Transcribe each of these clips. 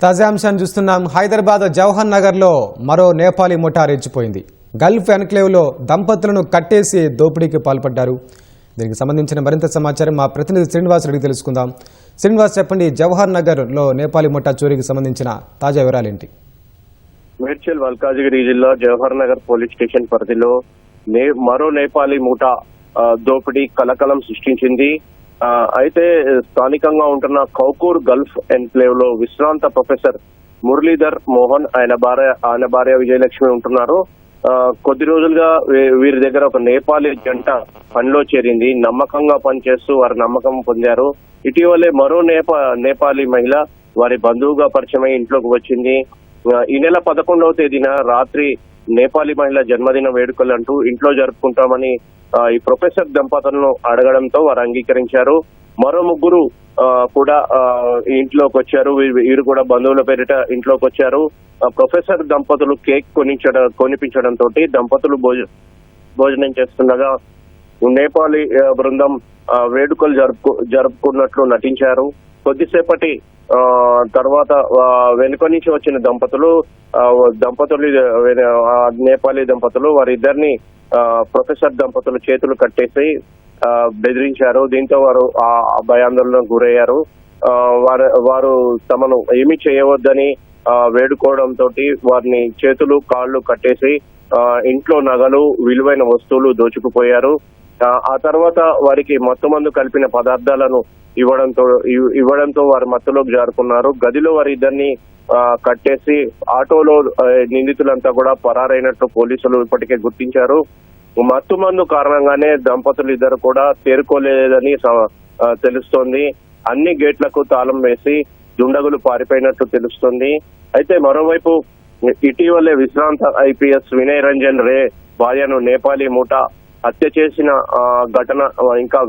తాజా అంశాన్ని చూస్తున్నాం. హైదరాబాద్ జవహర్ నగర్లో మరో నేపాలీ ముఠా రెచ్చిపోయింది. గల్ఫ్ ఎన్క్లేవ్లో దంపతులను కట్టేసి దోపిడీకి పాల్పడ్డారు. దీనికి సంబంధించిన మరింత సమాచారం మా ప్రతినిధి శ్రీనివాస్ రెడ్డి తెలుసుకుందాం. శ్రీనివాస్, చెప్పండి, జవహర్ నగర్లో నేపాలీ ముఠా చోరీకి సంబంధించిన తాజా వివరాలేంటి? మేడ్చల్ మల్కాజిగిరి జిల్లా జవహర్ నగర్ పోలీస్ స్టేషన్ పరిధిలో మరో నేపాలీ ముఠా దోపిడీ కలకలం సృష్టించింది. అయితే స్థానికంగా ఉంటున్న కౌకూర్ గల్ఫ్ ఎన్క్లేవ్ లో విశ్రాంత ప్రొఫెసర్ మురళీధర్ మోహన్ ఆయన భార్య విజయలక్ష్మి ఉంటున్నారు. కొద్ది రోజులుగా వీరి దగ్గర ఒక నేపాలీ జంట పనిలో చేరింది. నమ్మకంగా పనిచేస్తూ వారి నమ్మకం పొందారు. ఇటీవలే మరో నేపాలీ మహిళ వారి బంధువుగా పరిచయమై ఇంట్లోకి వచ్చింది. ఈ నెల 11వ తేదీన రాత్రి నేపాలీ మహిళ జన్మదిన వేడుకలు అంటూ ఇంట్లో జరుపుకుంటామని ఈ ప్రొఫెసర్ దంపతులను అడగడంతో వారు అంగీకరించారు. మరో ముగ్గురు కూడా ఇంట్లోకి వచ్చారు. వీరు కూడా బంధువుల పేరిట ఇంట్లోకి వచ్చారు. ప్రొఫెసర్ దంపతులు కేక్ కొనిపించడంతో దంపతులు భోజనం చేస్తుండగా నేపాలీ బృందం వేడుకలు జరుపుకున్నట్లు నటించారు. కొద్దిసేపటి తర్వాత వెనుక నుంచి వచ్చిన దంపతులు నేపాలీ దంపతులు వారిద్దరిని ప్రొఫెసర్ దంపతులు చేతులు కట్టేసి బెదిరించారు. దీంతో వారు భయాందోళనకు గురయ్యారు. వారు తమను ఏమీ చేయవద్దని వేడుకోవడంతో వారిని చేతులు కాళ్ళు కట్టేసి ఇంట్లో నగలు విలువైన వస్తువులు దోచుకుపోయారు. ఆ తర్వాత వారికి మత్తుమందు కలిపిన పదార్థాలను ఇవ్వడంతో వారు మత్తులోకి జారుకున్నారు. గదిలో వారి ఇద్దరిని కట్టేసి ఆటోలో నిందితులంతా కూడా పరారైనట్లు పోలీసులు ఇప్పటికే గుర్తించారు. మత్తుమందు కారణంగానే దంపతులు ఇద్దరు కూడా తేరుకోలేదని తెలుస్తోంది. అన్ని గేట్లకు తాళం వేసి దుండగులు పారిపోయినట్లు తెలుస్తోంది. అయితే మరోవైపు ఇటీవలే విశ్రాంత ఐపీఎస్ వినయ్ రంజన్ రే భార్యను నేపాలీ ముఠా హత్య చేసిన ఘటన ఇంకా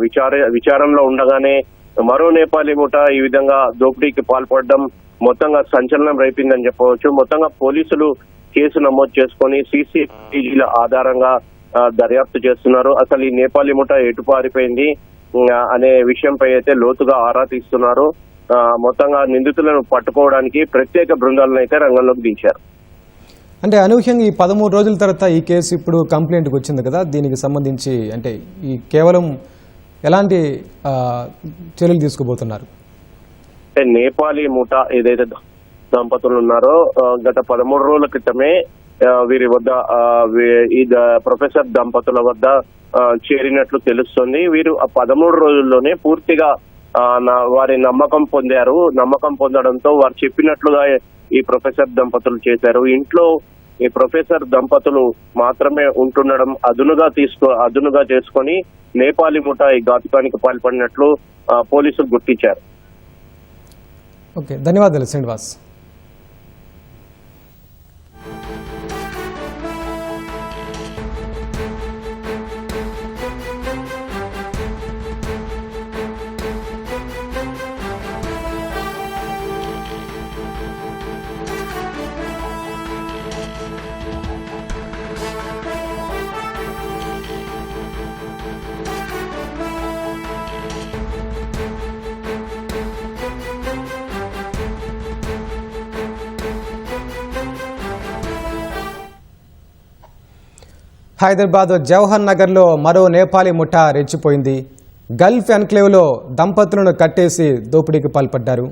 విచారంలో ఉండగానే మరో నేపాలీ ముఠా ఈ విధంగా దోపిడీకి పాల్పడడం మొత్తంగా సంచలనం రేపిందని చెప్పవచ్చు. మొత్తంగా పోలీసులు కేసు నమోదు చేసుకుని సీసీటీవీల ఆధారంగా దర్యాప్తు చేస్తున్నారు. అసలు ఈ నేపాలీ ముఠా ఎటు పారిపోయింది అనే విషయంపై అయితే లోతుగా ఆరా తీస్తున్నారు. మొత్తంగా నిందితులను పట్టుకోవడానికి ప్రత్యేక బృందాలను అయితే రంగంలోకి దించారు. అంటే అనూహ్యంగా ఈ 13 రోజుల తర్వాత ఈ కేసు ఇప్పుడు కంప్లైంట్కి వచ్చింది కదా, దీనికి సంబంధించి అంటే ఈ కేవలం ఎలాంటి చర్యలు తీసుకోబోతున్నారు? నేపాలీ ముఠా ఏదైతే దంపతులు ఉన్నారో గత 13 రోజుల క్రితమే వీరి వద్ద ఈ ప్రొఫెసర్ దంపతుల వద్ద చేరినట్లు తెలుస్తుంది. వీరు ఆ 13 రోజుల్లోనే పూర్తిగా వారి నమ్మకం పొందారు. నమ్మకం పొందడంతో వారు చెప్పినట్లుగా ఈ ప్రొఫెసర్ దంపతులు చేశారు. ఇంట్లో ఈ ప్రొఫెసర్ దంపతులు మాత్రమే ఉంటుండడం అదునుగా చేసుకొని నేపాలీ ముఠా ఈ ఘాతుకానికి పాల్పడినట్లు పోలీసులు గుర్తించారు. ఓకే, ధన్యవాదాలు శ్రీనివాస్. హైదరాబాద్ జవహర్ నగర్లో మరో నేపాలీ ముఠా రెచ్చిపోయింది. గల్ఫ్ ఎన్క్లేవ్లో దంపతులను కట్టేసి దోపిడీకి పాల్పడ్డారు.